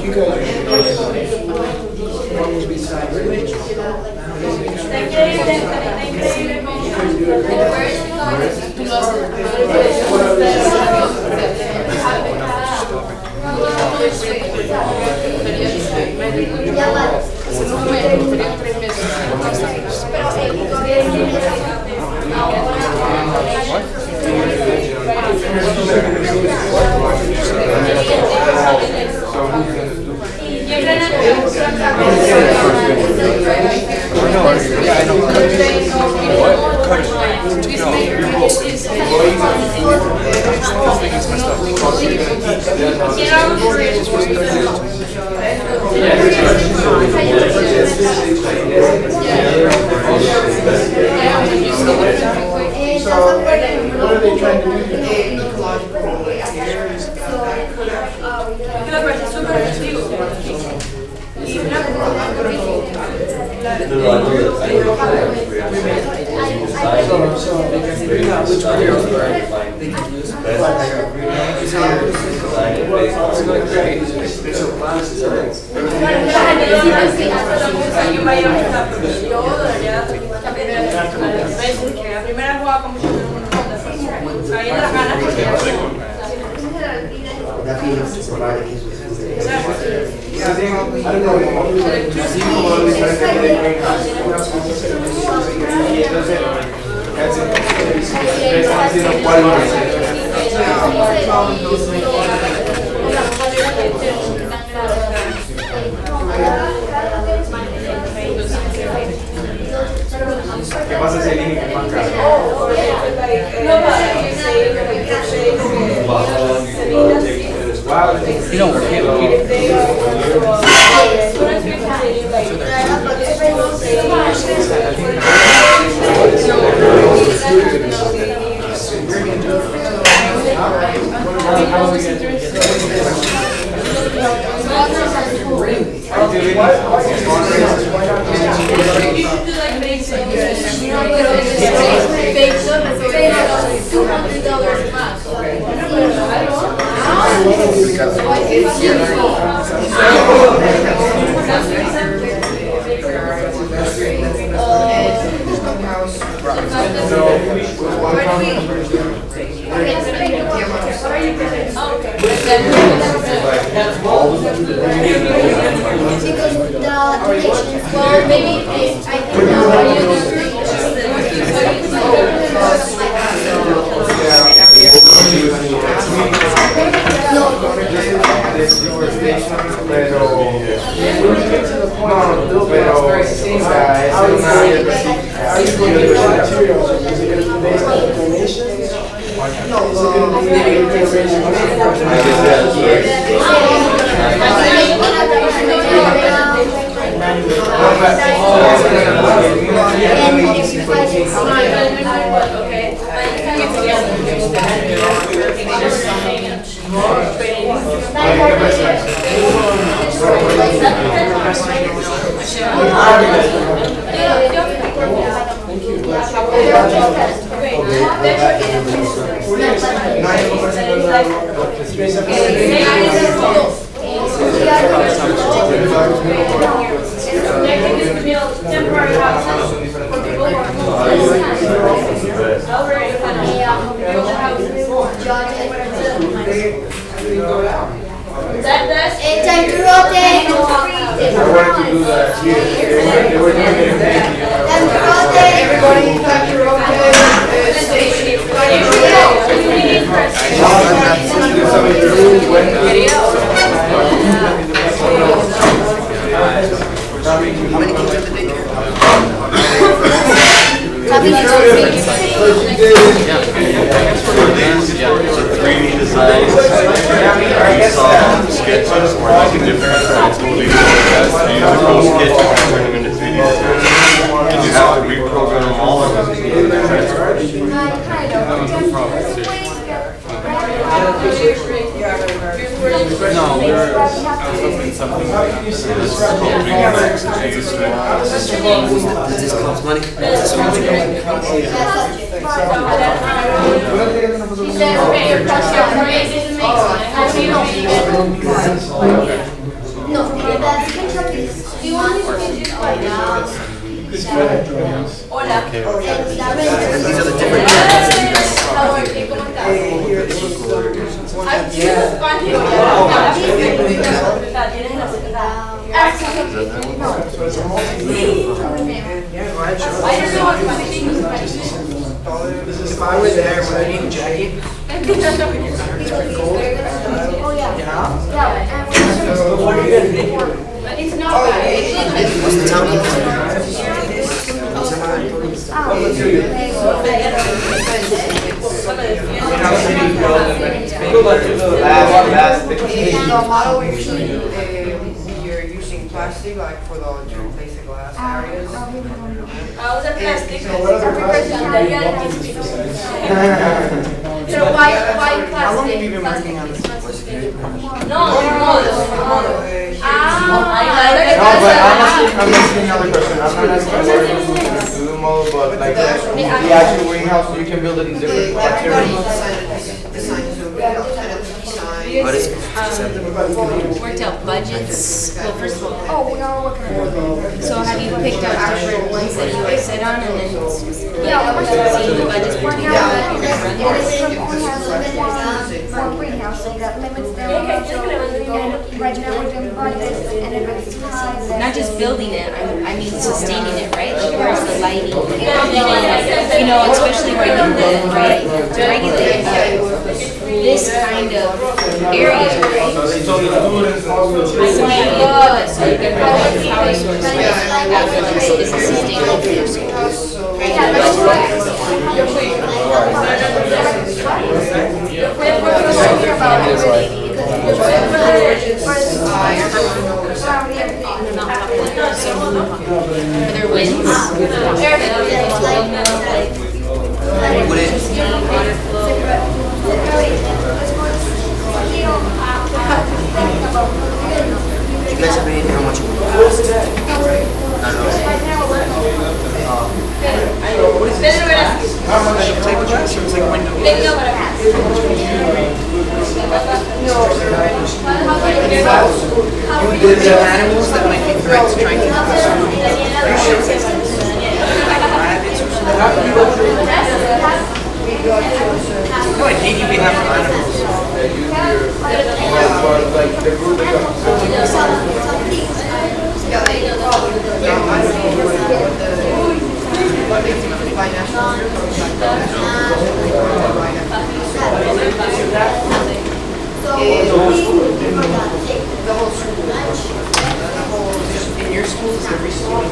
You guys are beside what are they trying to do? ¿Qué pasa si eligen el más caro? You don't work it. Well, maybe it's time to rotate. I wanted to do that here. They were doing it in May. Time to rotate. Everybody, time to rotate. So 3D designs, we saw sketches or like a different size movie forecast. You use those sketches and turn them into 3D designs. And you have to reprogram them all of them. No, I was hoping something like this. This is called 3D Max. Does this cost money? Do you want me to get you right now? Hola. And these are the different How are you? ¿Cómo estás? Ay, tienes Spanish. Tienes la secretaria. I don't know what my thing is. If I was there, would I need a jacket? Oh yeah. Yeah? What are you gonna do? It's not bad. What's the time? The model usually, you're using plastic like for to replace the glass areas. I was a plastic. So what other So why plastic? How long have you been working on this? No, model. No, but I'm asking another question. I'm not asking where you do the model, but like the actual greenhouse, you can build it in different materials. What is it? Worked out budgets. Well, first of all, so have you picked out different ones that you guys sit on and then seen the budgets between them that you're gonna run Not just building it, I mean sustaining it, right? Like where's the lighting? You know, especially where you live, right? To regulate this kind of area, right? So the students also. So you can have a power source that is sustainable. Are there winds? You guys have any idea how much it would cost? I don't Table glass or it's like window? The animals that might be threats trying to like rabbits or something. No, I hate you behalf of animals. Like the group In your school, is every student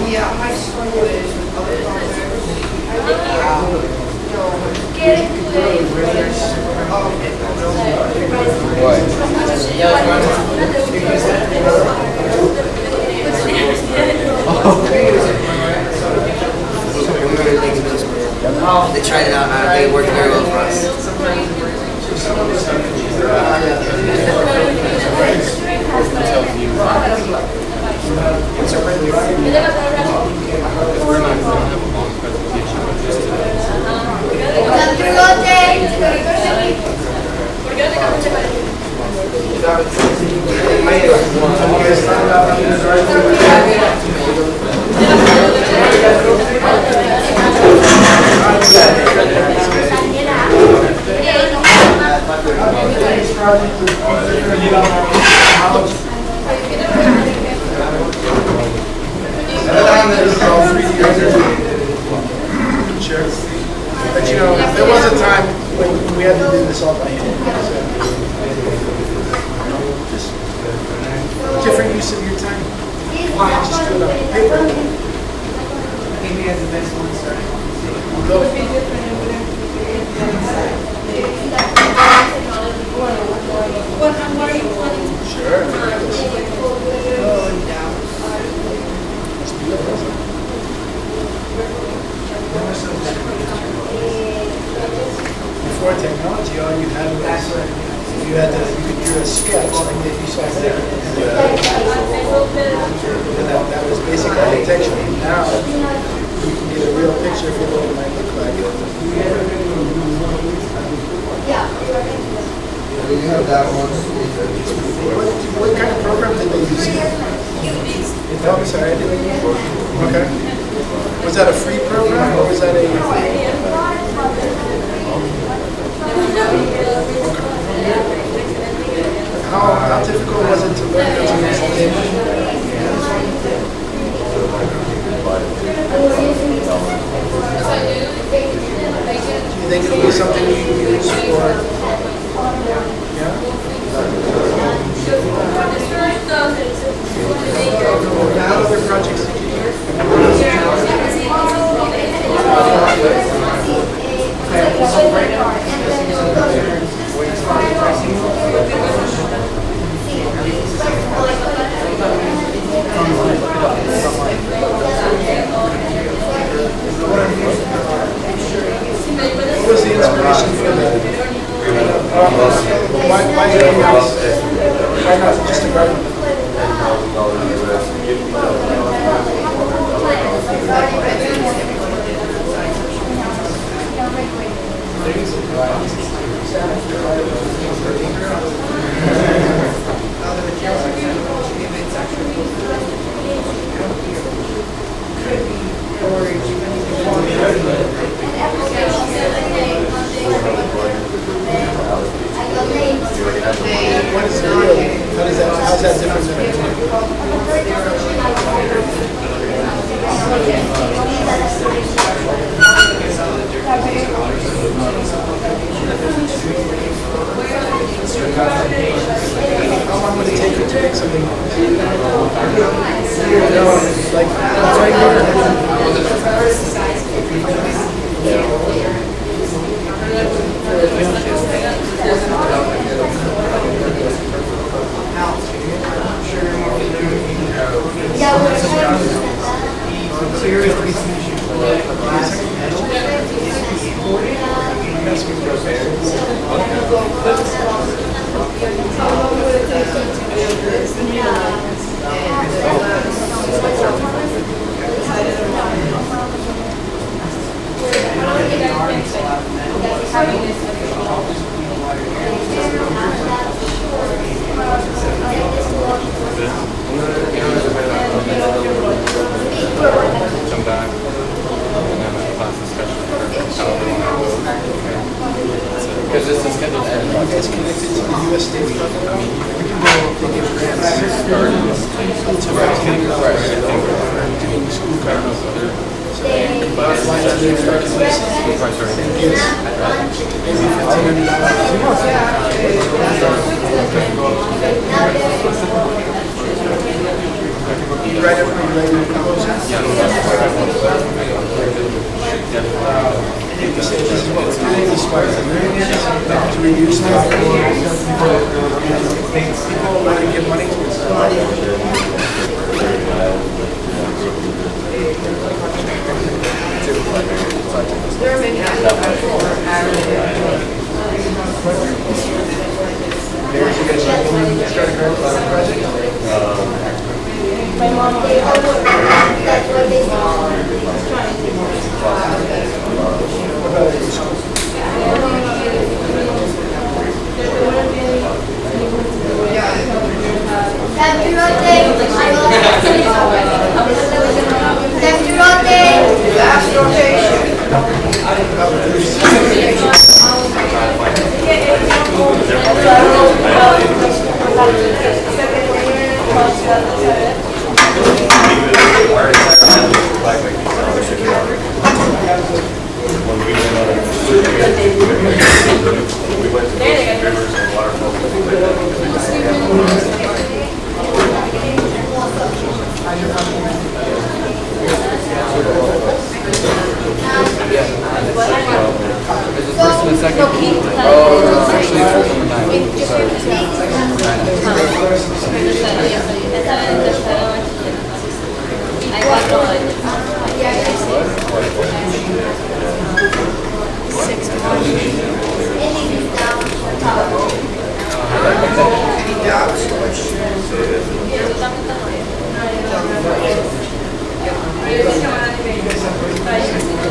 yeah, high school is They tried it out, they worked very well for us. Sure. But you know, there was a time when we had to do this all by hand. Just different use of your time. Just do it on paper. Amy has the best one, sir. What are you planning? Sure. It's beautiful. Before technology, all you had was you could do a sketch like they used back there. And that was basic architecture. Now you can get a picture of what it might look like. You have that one. What kind of program did they use here? Oh, I'm sorry, I didn't. Okay. Was that a free program or was that a? How difficult was it to learn how to use it? Do you think it'll be something you can use for? Yeah? What other projects did you do? What was the inspiration for that? Why anything else? Why not just a garden? What is the real? How's that different than how long would it take you to make something? Like right Come back, and then a class discussion for however long it goes. Because this is scheduled to end. you guys connected to the U.S. State Department? I mean, we can go get grants. Doing school gardens. But why not do it? Maybe $1,500. Right after you write your proposal? You say this is what we're doing, this is why we're doing it, to reduce that. People want to give money to us. There's you guys start a garden project? My mom, that's what they trying Last rotation.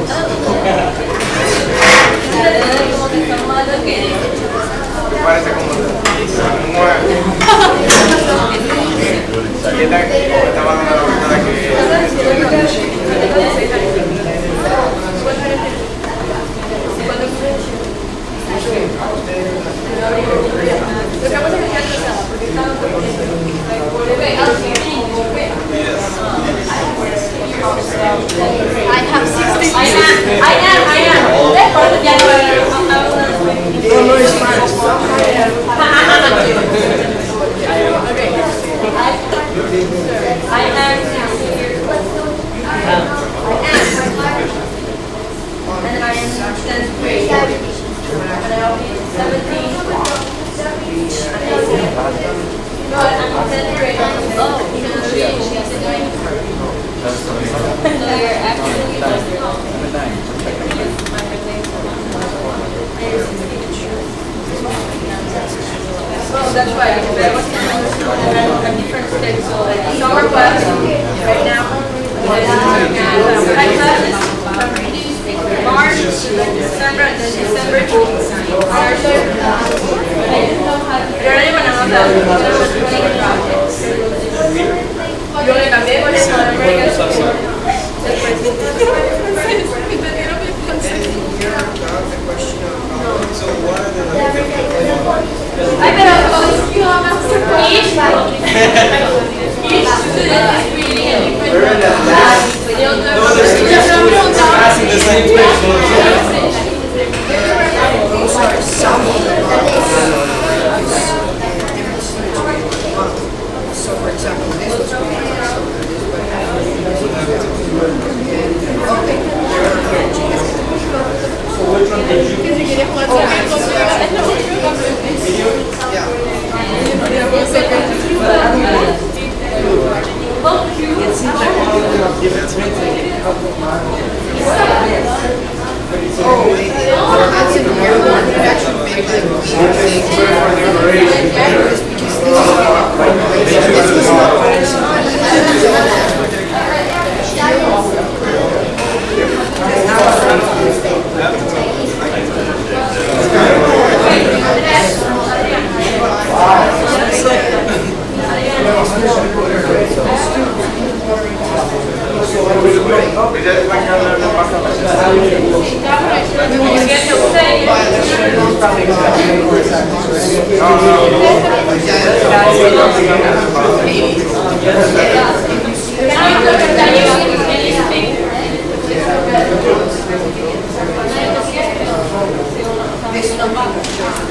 Oh, Parece como un ¿Qué tal? Estaba dando la vuelta que... I have 60. I am. No, no, it's fine. And I am 10th grade. And I'll be 17. No, I'm 10th grade. Oh, so you're actually well, that's right, because I was in a different state, so like summer class right now. High classes, March, December, and then December. Pero no iban a notar, yo le cambié con eso, I bet each student is reading a different So for example, this was that's in year one, it actually made like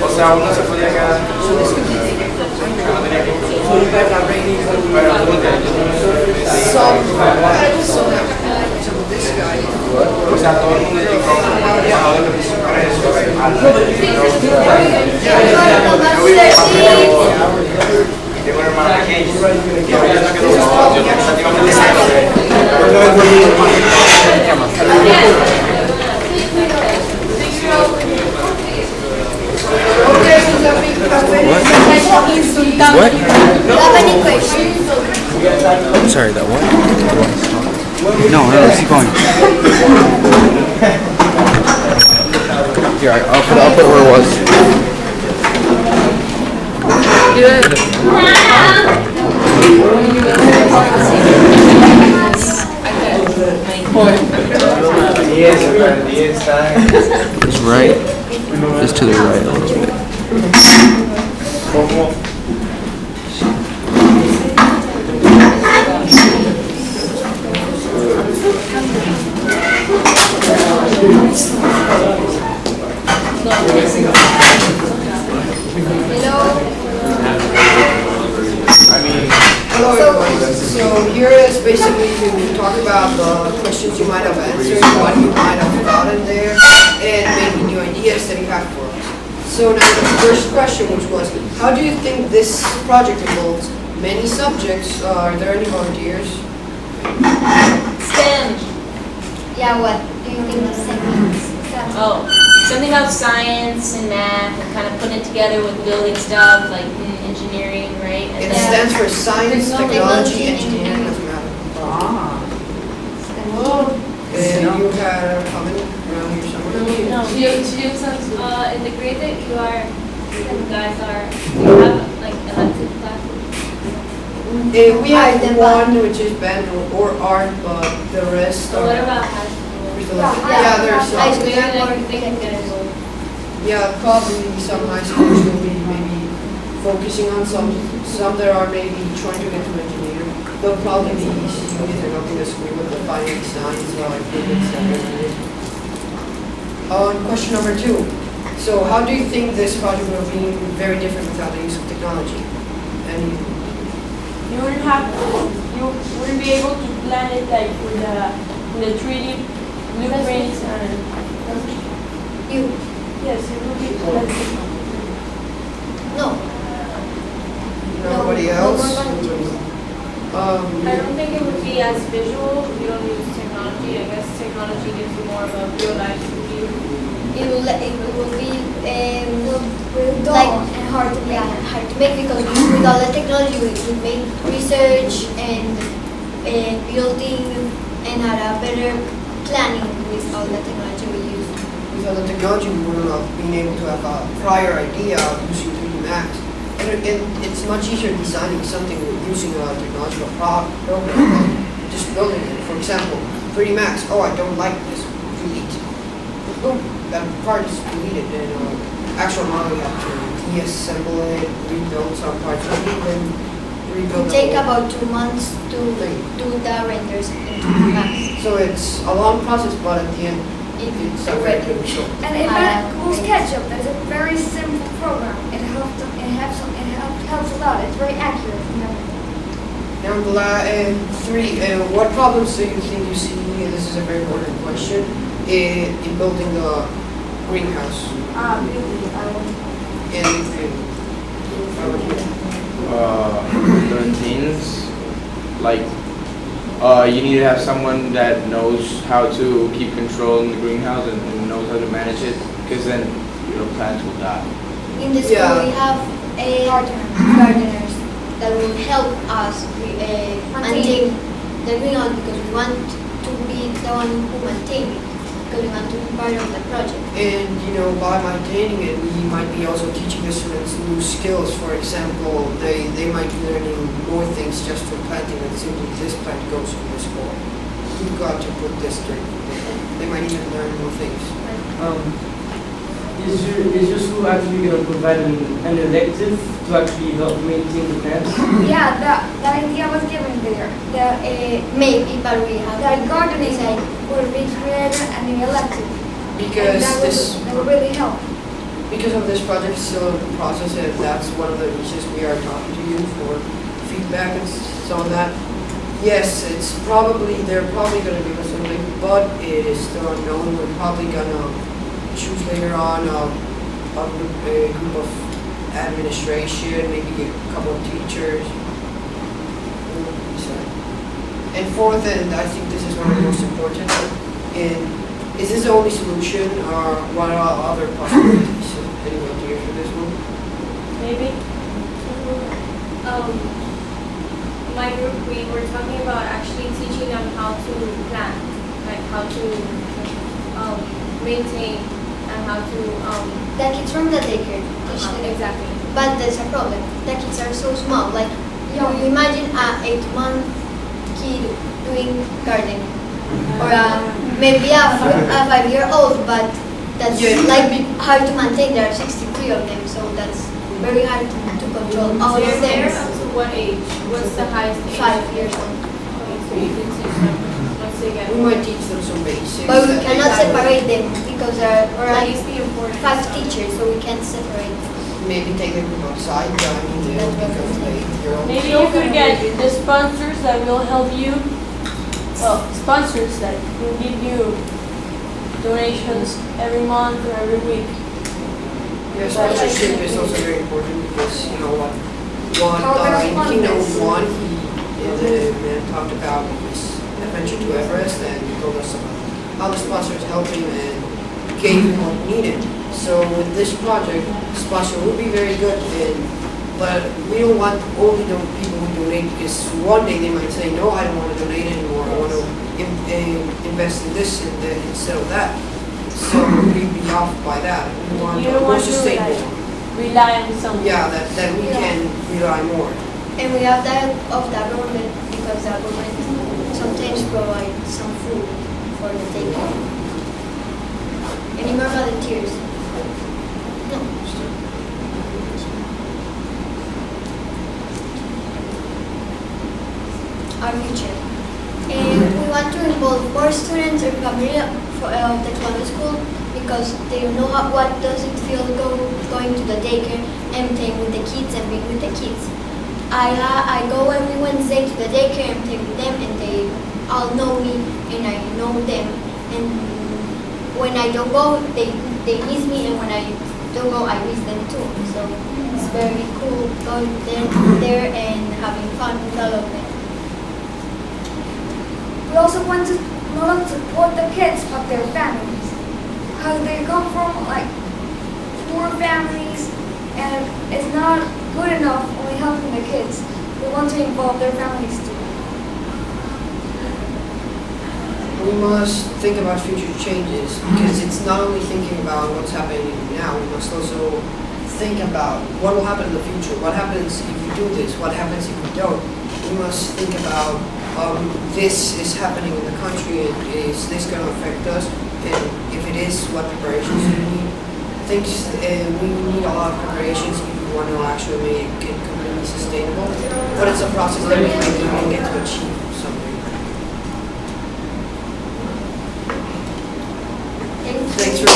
O sea, uno se podía quedar. O sea, todo el mundo llegó a lo que se y tengo una hermana pequeña y ahora ya no quedó relativamente What? I'm sorry, that what? No, keep going. Here, I'll put where it was. It's right. Just to the right a little bit. Hello everyone. So here is basically to talk about the questions you might have answered, what you might have gotten there, and maybe new ideas that you have for us. So now the first question, which was, how do you think this project involves many subjects? Are there any volunteers? STEM. Yeah, what do you think the STEM means? Oh, something about science and math and kind of putting it together with building stuff like engineering, right? And It stands for science, technology, engineering, and mathematics. STEM. And you had a comment around here somewhere? In the grade that you guys are, do you have like elective classes? We have one which is band or art, but the rest So are. what about high school? Yeah, there's High some. school, they can get involved. Yeah, probably some high schools will be maybe focusing on some that are maybe trying to get to engineer. They'll probably be students are helping the school with the final designs, like question number 2. So how do you think this project will be very different without the use of technology? And You wouldn't be able to plan it like with the 3D blueprints and yes, it will be No. nobody No, else? no, no. I don't think it would be as visual. You don't use technology. I guess technology gives you more of a real life view. It will be like hard to make because with all the technology we make research and building and had a better planning with all the technology we use. Without the technology, we would not have been able to have a prior idea of using 3D Max. And it's much easier designing something with using a technological program than just building it. For example, 3D Max, oh, I don't like this, delete. Boom, that part is deleted. And actual model, you have to deassemble it, rebuild some parts, or even rebuild It the take whole about 2 months to thing. do the renders in Max. So it's a long process, but at the end, it's a very good result. And in Cool SketchUp, there's a very simple program. It helps a lot. It's very accurate. And 3, what problems do you think you see, and this is a very important question, in building the greenhouse? Certain things, like, you need to have someone that knows how to keep control in the greenhouse and knows how to manage it, because then your plants will die. In the school Yeah. we have gardeners that will help us maintain the greenhouse because we want to be the one who maintain it because we want to be part of the project. And, by maintaining it, we might be also teaching the students new skills. For example, they might be learning more things just from planting than simply this plant goes in this hole. You've got to put this dirt. They might even learn more things. Is your school actually going to provide an elective to actually help maintain the plants? Yeah, that idea was given there. Maybe, but we have The gardening will be created and an elective. Because That will really help. Because of this project still in the process, and that's one of the reasons we are talking to you for feedback and so on that. Yes, they're probably going to give us something, but it is still unknown. We're probably going to choose later on a group of administration, maybe a couple of teachers. And fourth, and I think this is one of the most important, is this the only solution, or what are other possibilities? Anyone here for this one? maybe. My group, we were talking about actually teaching them how to plant, like how to maintain and how to the kids from the daycare teach them. exactly. But there's a problem. The kids are so small. Like you imagine a 8-month kid doing gardening, or maybe a 5-year-old, but that's hard to maintain. There are 63 of them, so that's very hard to control all of There, them. up to what age? What's the highest age? 5 years old. Okay, so you can teach them once they get We might teach them some basics. But we that they cannot can separate them because there are at like least the important 5 teachers, so we can't separate. Maybe take them outside, because they're all. Maybe you could get the sponsors that will help you. Well, sponsors that will give you donations every month or every week. Yeah, sponsorship is also very important because, in Keynote 1, the man talked about his adventure to Everest and he told us about how the sponsors helped him and gave him what he needed. So with this project, sponsor will be very good, but we don't want only the people who donate, because one day they might say, no, I don't want to donate anymore, I want to invest in this instead of that. So we'd be off by that. We want You don't more want to sustainable. rely on someone. Yeah, that we can rely more. And we have that of the government because the government sometimes provide some food for the daycare. Any more volunteers? No. Our future. And we want to involve more students and family of the climate school because they know what does it feel going to the daycare and playing with the kids and being with the kids. I go every Wednesday to the daycare and play with them, and they all know me and I know them. And when I don't go, they miss me, and when I don't go, I miss them too. So it's very cool going there and having fun with all of them. We also want to not only support the kids but their families, because they come from like poor families, and it's not good enough only helping the kids. We want to involve their families too. We must think about future changes, because it's not only thinking about what's happening now, we must also think about what will happen in the future. What happens if we do this? What happens if we don't? We must think about this is happening in the country, and is this going to affect us? And if it is, what preparations do we need? We need a lot of preparations if we want to actually make it completely sustainable. But it's a process that we can get to achieve something. Thanks for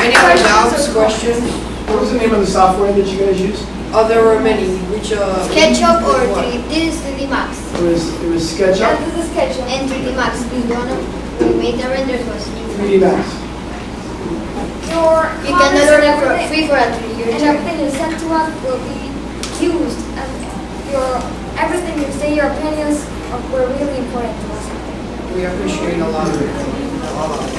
any other doubts, questions? What was the name of the software that you guys used? There were many. Which SketchUp or what? 3D? This is 3D Max. It was SketchUp, And this is SketchUp. And 3D Max. We made the renders was 3D Max. Your You can comments download and it for everything- free for a 3-year and term. everything you sent to us will be used, and everything you say, your opinions were really important to us. We appreciate a lot of it. A lot of it.